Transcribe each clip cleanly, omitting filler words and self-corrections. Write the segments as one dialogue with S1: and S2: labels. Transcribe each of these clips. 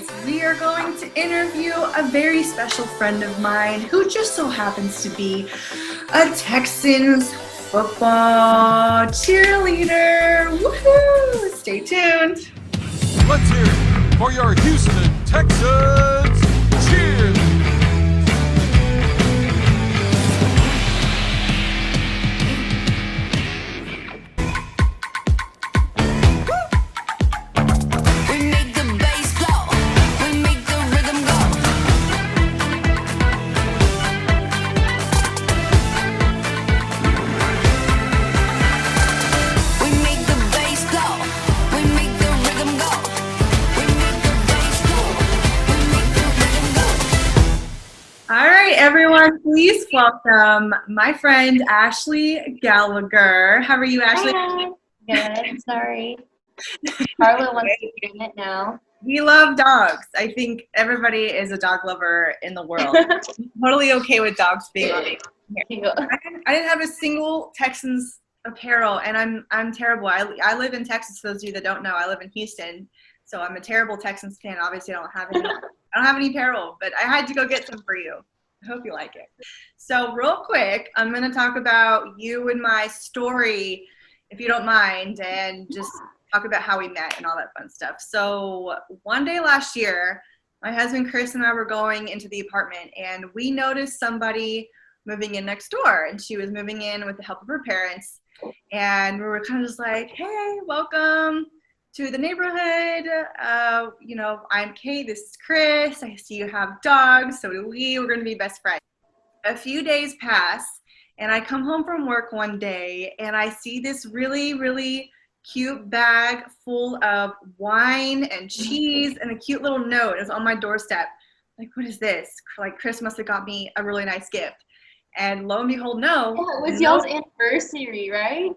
S1: guys, we are going to interview a very special friend of mine who just so happens to be a Texans football cheerleader. Woohoo! Stay tuned.
S2: Let's hear it for your Houston Texans Cheerleader.
S1: Everyone, please welcome my friend Ashley Gallagher. How are you, Ashley?
S3: Hi. Good. Sorry. Carla wants to be in it now.
S1: We love dogs. I think everybody is a dog lover in the world. I'm totally okay with dogs being on here. I didn't have a single Texans apparel, and I'm terrible. I live in Texas. For those of you that don't know, I live in Houston, so I'm a terrible Texans fan. Obviously, I don't have any apparel, but I had to go get some for you. I hope you like it. So real quick, I'm going to talk about you and my story, if you don't mind, and just talk about how we met and all that fun stuff. So one day last year, my husband Chris and I were going into the apartment, and we noticed somebody moving in next door, and she was moving in with the help of her parents. And we were kind of just like, hey, welcome to the neighborhood. I'm Kate, this is Chris. I see you have dogs, so do we. We're going to be best friends. A few days pass, and I come home from work one day, and I see this really, really cute bag full of wine and cheese and a cute little note. It's on my doorstep. Like, what is this? Like, Chris must have got me a really nice gift. And lo and behold, no.
S3: Yeah, it was y'all's anniversary, right?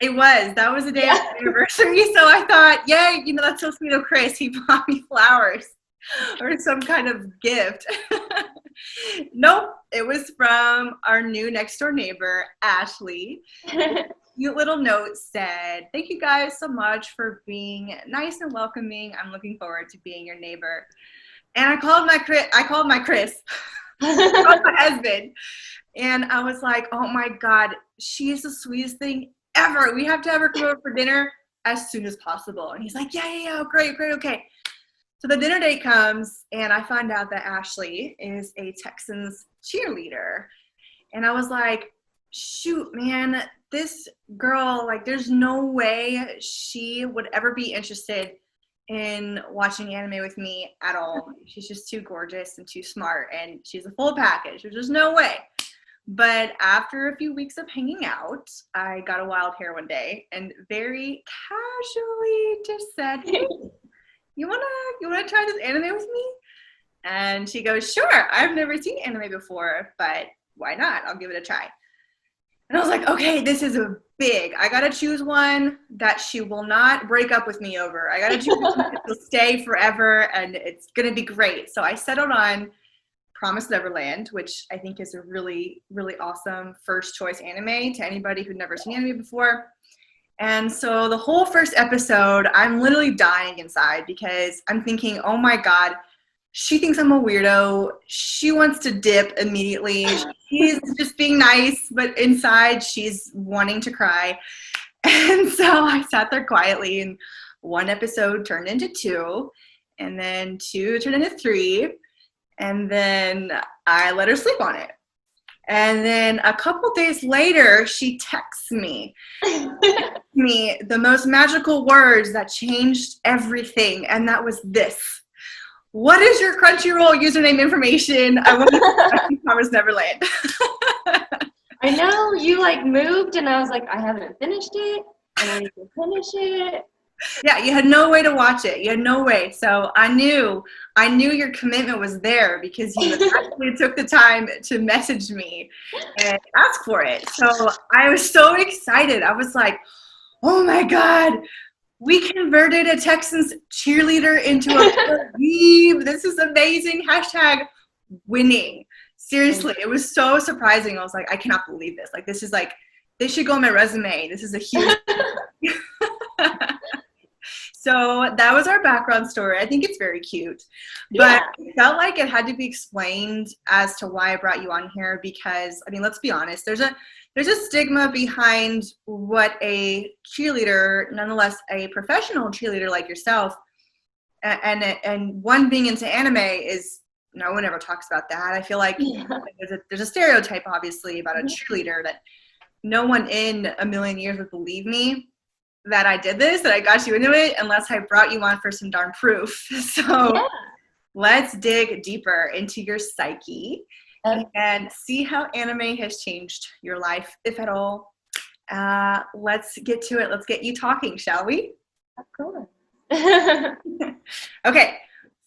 S1: It was. That was the day of the anniversary. So I thought, yay, that's so sweet of Chris. He bought me flowers or some kind of gift. Nope. It was from our new next door neighbor, Ashley. Cute little note said, thank you guys so much for being nice and welcoming. I'm looking forward to being your neighbor. And I called my Chris. I called my husband. And I was like, oh my God, she is the sweetest thing ever. We have to have her come over for dinner as soon as possible. And he's like, yeah, great, okay. So the dinner date comes, and I find out that Ashley is a Texans cheerleader. And I was like, shoot, man, this girl, like, there's no way she would ever be interested in watching anime with me at all. She's just too gorgeous and too smart, and she's a full package. There's just no way. But after a few weeks of hanging out, I got a wild hair one day and very casually just said, hey, you wanna try this anime with me? And she goes, sure, I've never seen anime before, but why not? I'll give it a try. And I was like, okay, this is I gotta choose one that she will not break up with me over. I gotta choose one that will stay forever, and it's gonna be great. So I settled on Promised Neverland, which I think is a really, really awesome first choice anime to anybody who'd never seen anime before. And so the whole first episode, I'm literally dying inside because I'm thinking, oh my God, she thinks I'm a weirdo. She wants to dip immediately. She's just being nice, but inside she's wanting to cry. And so I sat there quietly, and one episode turned into two, and then two turned into three. And then I let her sleep on it. And then a couple days later, she texts me the most magical words that changed everything. And that was this: what is your Crunchyroll username information? I want to Promise Neverland.
S3: I know you moved, and I was like, I haven't finished it, and I need to finish it.
S1: Yeah, you had no way to watch it. You had no way. So I knew your commitment was there because you actually took the time to message me and ask for it. So I was so excited. I was like, oh my God, we converted a Texans cheerleader into a weeb. This is amazing. Hashtag winning. Seriously, it was so surprising. I was like, I cannot believe this. Like, this is this should go on my resume. This is a huge So that was our background story. I think it's very cute, but it felt like it had to be explained as to why I brought you on here because, I mean, let's be honest, there's a stigma behind what a cheerleader, nonetheless a professional cheerleader like yourself, and one being into anime is, no one ever talks about that. I feel like there's a stereotype, obviously, about a cheerleader that no one in a million years would believe me that I did this, that I got you into it, unless I brought you on for some darn proof. So let's dig deeper into your psyche and see how anime has changed your life, if at all. Let's get to it. Let's get you talking, shall we?
S3: Of course.
S1: Okay,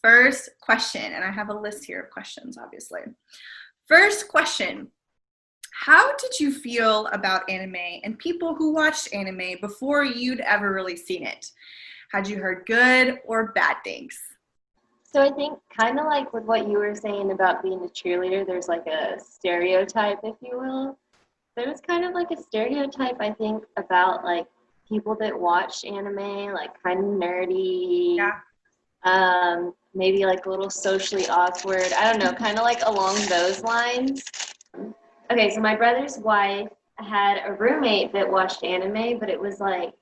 S1: first question, and I have a list here of questions, obviously. First question. How did you feel about anime and people who watched anime before you'd ever really seen it? Had you heard good or bad things?
S3: So I think kind of like with what you were saying about being a cheerleader, there's like a stereotype, if you will. There was kind of like a stereotype, I think, about like people that watch anime, like kind of nerdy, maybe like a little socially awkward. I don't know, kind of like along those lines. Okay, so my brother's wife had a roommate that watched anime, but it was like,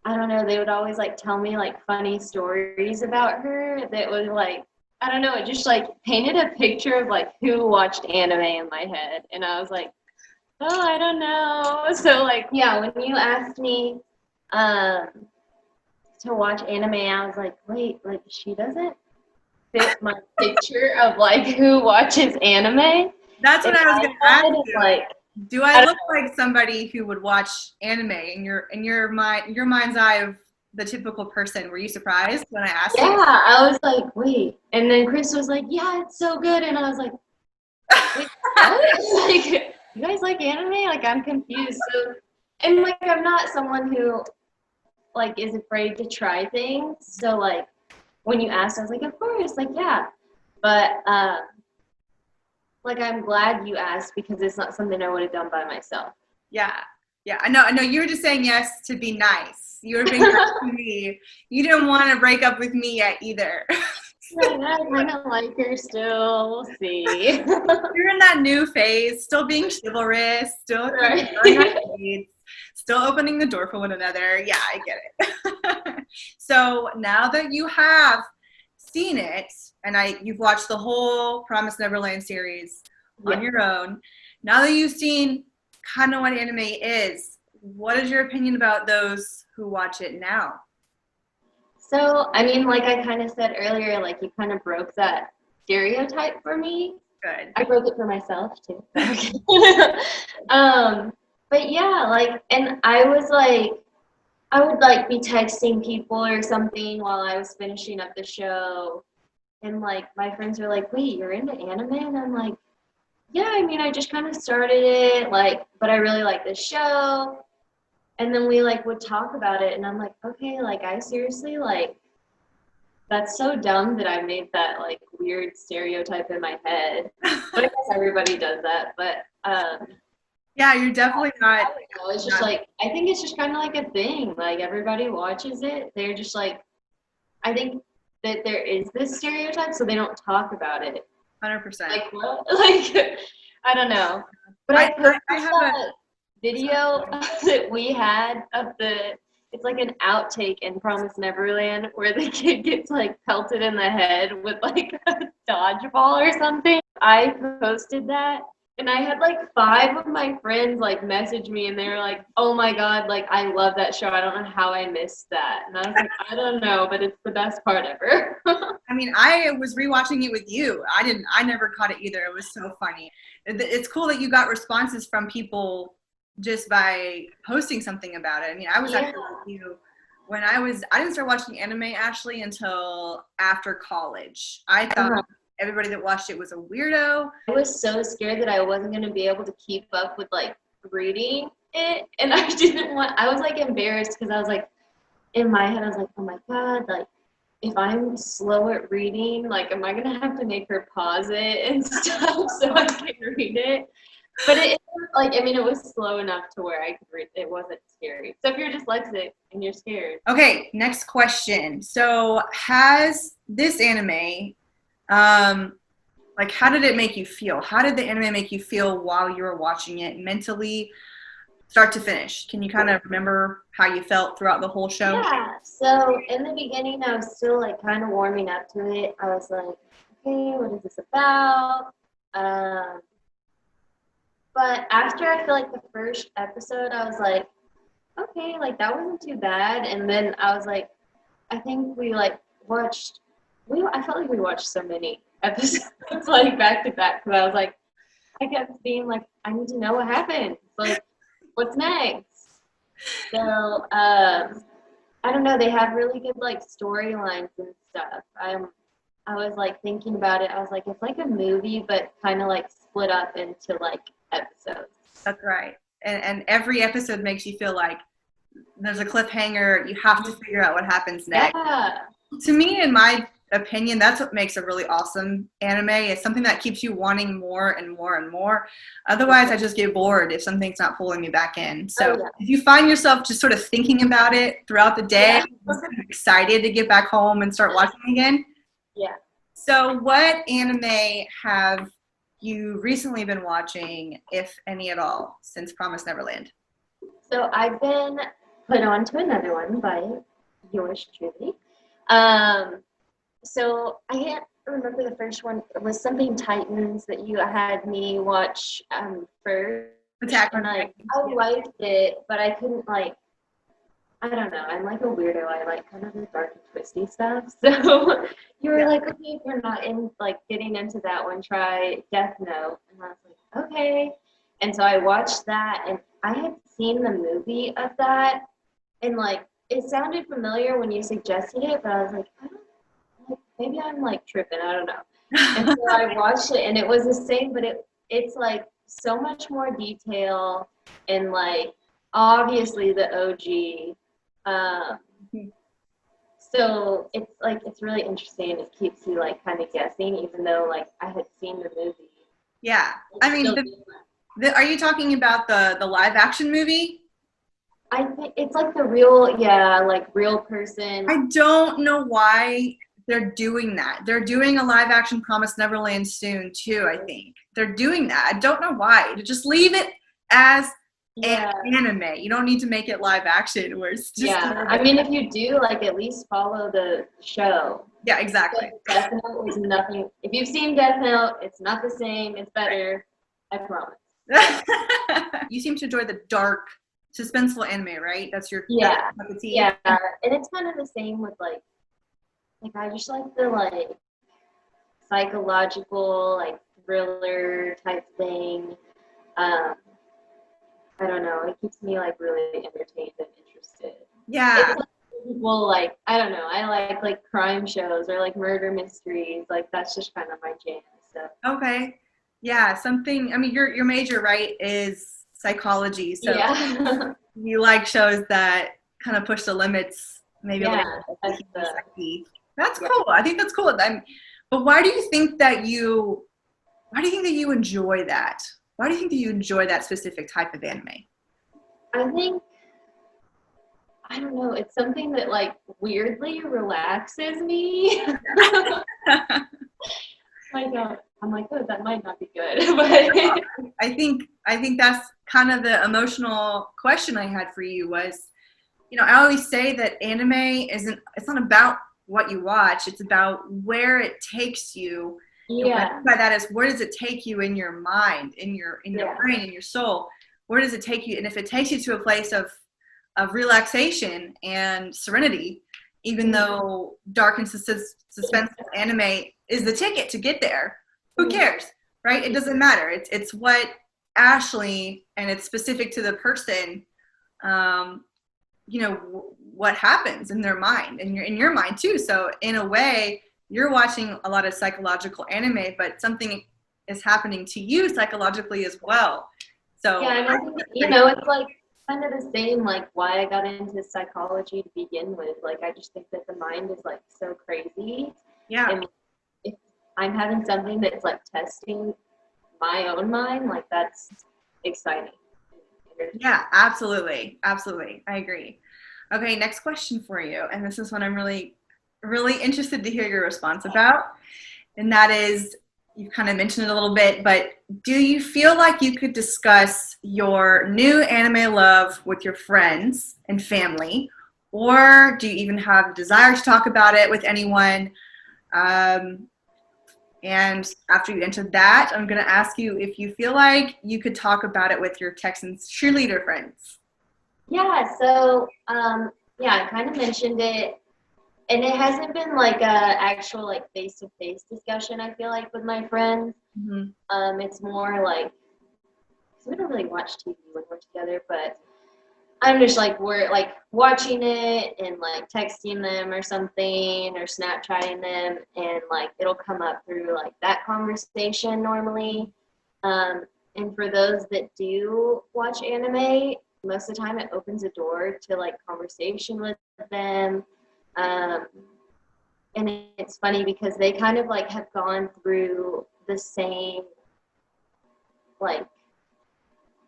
S3: I don't know, they would always like tell me like funny stories about her that was like, I don't know, it just like painted a picture of like who watched anime in my head. And I was like, oh, I don't know. So like, yeah, when you asked me to watch anime, I was like, wait, like she doesn't fit my picture of like who watches anime.
S1: That's what I was going to ask you.
S3: Like,
S1: do I look like somebody who would watch anime in your mind's eye of the typical person? Were you surprised when I asked you?
S3: Yeah, I was like, wait. And then Chris was like, yeah, it's so good. And I was like, wait, what? Like, you guys like anime? Like, I'm confused. So, and like, I'm not someone who like is afraid to try things. So like, when you asked, I was like, of course, like, yeah. But like, I'm glad you asked because it's not something I would have done by myself.
S1: Yeah. I know. You were just saying yes to be nice. You were being nice to me. You didn't want to break up with me yet either.
S3: I kind of like her still. We'll see.
S1: You're in that new phase, still being chivalrous, still
S3: Right.
S1: still opening the door for one another. Yeah, I get it. So now that you have seen it, and you've watched the whole Promised Neverland series on your own, now that you've seen kind of what anime is, what is your opinion about those who watch it now?
S3: So, I mean, like I kind of said earlier, like you kind of broke that stereotype for me.
S1: Good.
S3: I broke it for myself too. But yeah, like, and I was like, I would like be texting people or something while I was finishing up the show. And like my friends were like, wait, you're into anime? And I'm like, yeah, I mean, I just kind of started it, like, but I really like this show. And then we like would talk about it, and I'm like, okay, like I seriously like, that's so dumb that I made that like weird stereotype in my head. But I guess everybody does that. But
S1: yeah, you're definitely not.
S3: It's just like, I think it's just kind of like a thing. Like everybody watches it. They're just like, I think that there is this stereotype, so they don't talk about it.
S1: 100%.
S3: Like what? Like I don't know. But I have a video that we had of it's like an outtake in Promised Neverland where the kid gets like pelted in the head with like a dodgeball or something. I posted that, and I had like 5 of my friends like message me, and they were like, oh my god, like I love that show. I don't know how I missed that. And I was like, I don't know, but it's the best part ever.
S1: I mean, I was rewatching it with you. I never caught it either. It was so funny. It's cool that you got responses from people just by posting something about it. I mean, I was actually with you when I didn't start watching anime, Ashley, until after college. I thought everybody that watched it was a weirdo.
S3: I was so scared that I wasn't going to be able to keep up with like reading it, and I was like embarrassed because I was like, in my head I was like, oh my god, like if I'm slow at reading, like am I going to have to make her pause it and stuff so I can read it? But it like, I mean, it was slow enough to where I could read. It wasn't scary. So if you're dyslexic and you're scared.
S1: Okay, next question. So has this anime, like, how did it make you feel? How did the anime make you feel while you were watching it, mentally, start to finish? Can you kind of remember how you felt throughout the whole show?
S3: Yeah. So in the beginning, I was still like kind of warming up to it. I was like, okay, what is this about? But after I feel like the first episode, I was like, okay, like that wasn't too bad. And then I was like, I think we like watched. I felt like we watched so many episodes like back to back because I was like, I kept being like, I need to know what happened. Like, what's next? So I don't know. They have really good like storylines and stuff. I was like thinking about it. I was like, it's like a movie, but kind of like split up into like episodes.
S1: That's right. And every episode makes you feel like there's a cliffhanger. You have to figure out what happens next.
S3: Yeah.
S1: To me, in my opinion, that's what makes a really awesome anime. It's something that keeps you wanting more and more and more. Otherwise, I just get bored if something's not pulling me back in. So if you find yourself just sort of thinking about it throughout the day, kind of excited to get back home and start watching again.
S3: Yeah.
S1: So what anime have you recently been watching, if any at all, since Promised Neverland?
S3: So I've been put on to another one by yours truly. So I can't remember the first one. It was something Titans that you had me watch first.
S1: Attack on
S3: I
S1: Titan.
S3: liked it, but I couldn't like. I don't know. I'm like a weirdo. I like kind of the dark and twisty stuff. So you were like, okay, if you're not in like getting into that one, try Death Note. And I was like, okay. And so I watched that, and I had seen the movie of that, and like it sounded familiar when you suggested it, but I was like, I don't. Maybe I'm like tripping. I don't know. And so I watched it, and it was the same, but it's like so much more detail, and like obviously the OG. So it's like it's really interesting. It keeps you like kind of guessing, even though like I had seen the movie.
S1: Yeah, I mean, are you talking about the live action movie?
S3: I think it's like the real, like real person.
S1: I don't know why they're doing that. They're doing a live action Promised Neverland soon too, I think. They're doing that. I don't know why. To just leave it as an anime. You don't need to make it live action where it's just
S3: I mean, if you do, like at least follow the show.
S1: Yeah, exactly.
S3: Death Note was nothing. If you've seen Death Note, it's not the same. It's better. I promise.
S1: You seem to enjoy the dark, suspenseful anime, right? That's your
S3: yeah,
S1: yeah.
S3: And it's kind of the same with like I just like the like psychological like thriller type thing. I don't know. It keeps me like really entertained and interested.
S1: Yeah.
S3: It's well, like I don't know. I like crime shows or like murder mysteries. Like that's just kind of my jam. So.
S1: Okay. Yeah. Something. I mean, your major, right, is psychology. So you like shows that kind of push the limits, maybe. That's cool. I think that's cool. But why do you think that you enjoy that? Why do you think that you enjoy that specific type of anime?
S3: I think, I don't know, it's something that like weirdly relaxes me. I'm like, oh, that might not be good. But
S1: I think that's kind of the emotional question I had for you was, I always say that anime it's not about what you watch, it's about where it takes you.
S3: Yeah.
S1: By that is, where does it take you in your mind, in your brain, in your soul? Where does it take you? And if it takes you to a place of relaxation and serenity, even though dark and suspenseful anime is the ticket to get there, who cares, right? It doesn't matter. It's what Ashley, and it's specific to the person, what happens in their mind and in your mind too. So in a way, you're watching a lot of psychological anime, but something is happening to you psychologically as well. So
S3: yeah, and I think, it's like kind of the same, like why I got into psychology to begin with. Like I just think that the mind is like so crazy.
S1: Yeah.
S3: And if I'm having something that's like testing my own mind, like that's exciting.
S1: Yeah, absolutely. Absolutely. I agree. Okay, next question for you. And this is one I'm really, really interested to hear your response about. And that is, you kind of mentioned it a little bit, but do you feel like you could discuss your new anime love with your friends and family? Or do you even have a desire to talk about it with anyone? And after you answer that, I'm going to ask you if you feel like you could talk about it with your Texans cheerleader friends.
S3: Yeah, so yeah, I kind of mentioned it, and it hasn't been like a actual like face-to-face discussion. I feel like with my friends, it's more like, 'cause we don't really watch TV when we're together, but I'm just like we're like watching it and like texting them or something or Snapchatting them, and like it'll come up through like that conversation normally. And for those that do watch anime, most of the time it opens a door to like conversation with them. Um, and it's funny because they kind of like have gone through the same like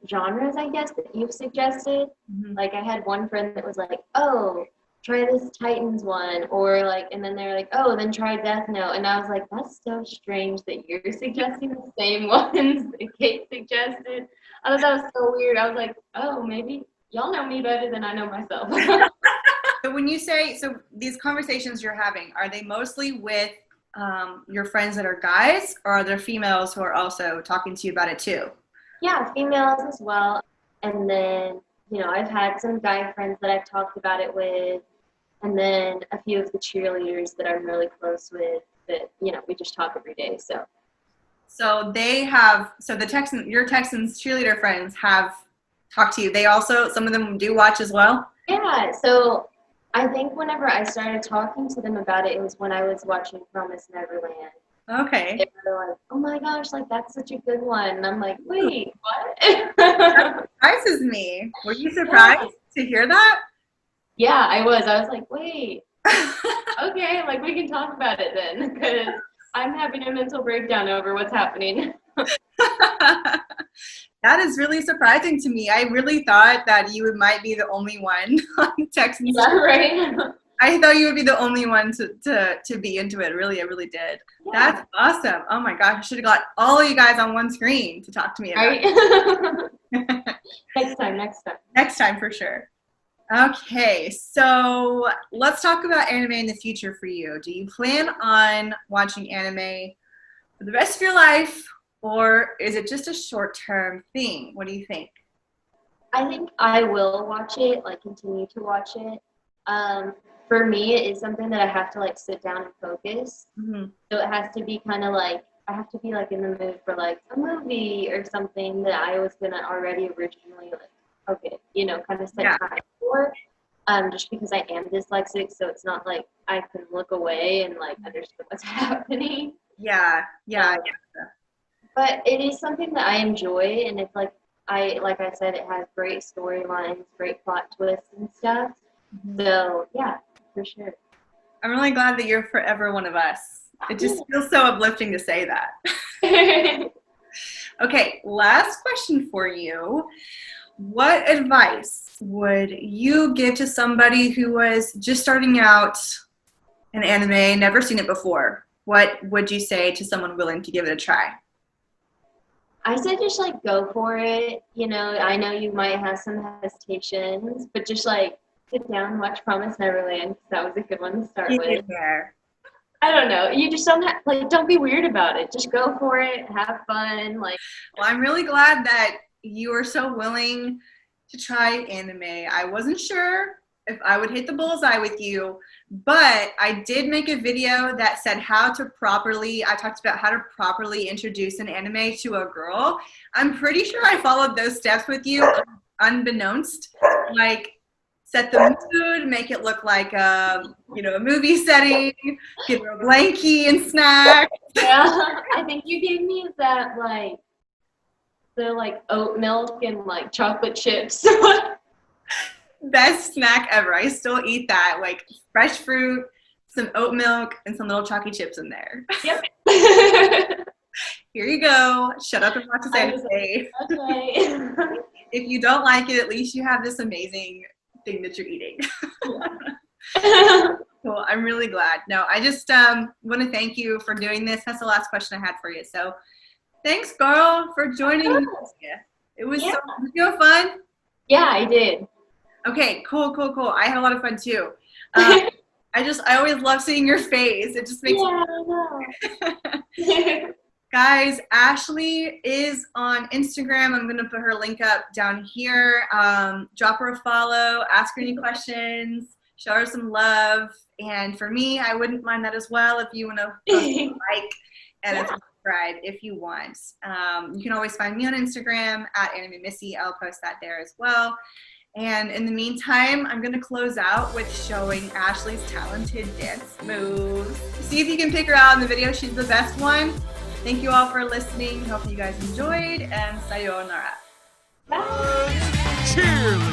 S3: genres, I guess, that you've suggested. Like I had one friend that was like, oh, try this Titans one, or like, and then they're like, oh, then try Death Note, and I was like, that's so strange that you're suggesting the same ones that Kate suggested. I thought that was so weird. I was like, oh, maybe y'all know me better than I know myself.
S1: So when you say, so these conversations you're having, are they mostly with your friends that are guys, or are there females who are also talking to you about it too?
S3: Yeah, females as well. And then, you know, I've had some guy friends that I've talked about it with, and then a few of the cheerleaders that I'm really close with that, you know, we just talk every day.
S1: So they have, so your Texans cheerleader friends have talked to you. They also, some of them do watch as well?
S3: Yeah, so I think whenever I started talking to them about it, it was when I was watching Promise Neverland.
S1: Okay.
S3: They were like, oh my gosh, like that's such a good one. And I'm like, wait, what?
S1: Surprises me. Were you surprised to hear that?
S3: Yeah, I was. I was like, wait, okay, like we can talk about it then, because I'm having a mental breakdown over what's happening.
S1: That is really surprising to me. I really thought that you might be the only one on Texans.
S3: Yeah, right?
S1: I thought you would be the only one to be into it. Really, I really did. Yeah. That's awesome. Oh my gosh, I should have got all of you guys on one screen to talk to me about it.
S3: Next time.
S1: Next time for sure. Okay, so let's talk about anime in the future for you. Do you plan on watching anime for the rest of your life, or is it just a short-term thing? What do you think?
S3: I think I will watch it, like continue to watch it. For me, it is something that I have to like sit down and focus. So it has to be kind of like, I have to be like in the mood for like a movie or something that I was gonna already originally like, okay, you know, kind of set time for. Just because I am dyslexic, so it's not like I can look away and like understand what's happening.
S1: Yeah.
S3: But it is something that I enjoy, and it's like like I said, it has great storylines, great plot twists and stuff. So yeah, for sure.
S1: I'm really glad that you're forever one of us. It just feels so uplifting to say that. Okay, last question for you. What advice would you give to somebody who was just starting out in anime, never seen it before? What would you say to someone willing to give it a try?
S3: I said just like go for it. You know, I know you might have some hesitations, but just like sit down and watch Promise Neverland, because that was a good one to start with.
S1: There.
S3: I don't know. You just don't have, like, don't be weird about it. Just go for it. Have fun. Like.
S1: Well, I'm really glad that you are so willing to try anime. I wasn't sure if I would hit the bullseye with you, but I did make a video that said I talked about how to properly introduce an anime to a girl. I'm pretty sure I followed those steps with you unbeknownst. Like, set the mood, make it look like a movie setting, give her a blankie and snack.
S3: Yeah, I think you gave me that like the like oat milk and like chocolate chips.
S1: Best snack ever. I still eat that. Like fresh fruit, some oat milk, and some little chalky chips in there.
S3: Yep.
S1: Here you go. Shut up and watch us
S3: I
S1: anime.
S3: was Okay.
S1: If you don't like it, at least you have this amazing thing that you're eating. Cool. I'm really glad. No, I just want to thank you for doing this. That's the last question I had for you. So thanks, girl, for joining me. It was
S3: Yeah.
S1: did you have fun?
S3: Yeah, I did.
S1: Okay, cool. I had a lot of fun too. I always love seeing your face. It just makes
S3: Yeah, I know.
S1: Guys, Ashley is on Instagram. I'm going to put her link up down here. Drop her a follow, ask her any questions, show her some love. And for me, I wouldn't mind that as well if you want to post a like and a subscribe if you want. You can always find me on Instagram at Anime Missy. I'll post that there as well. And in the meantime, I'm going to close out with showing Ashley's talented dance moves. See if you can pick her out in the video. She's the best one. Thank you all for listening. Hope you guys enjoyed, and sayonara.
S3: Bye.
S2: Cheerleader.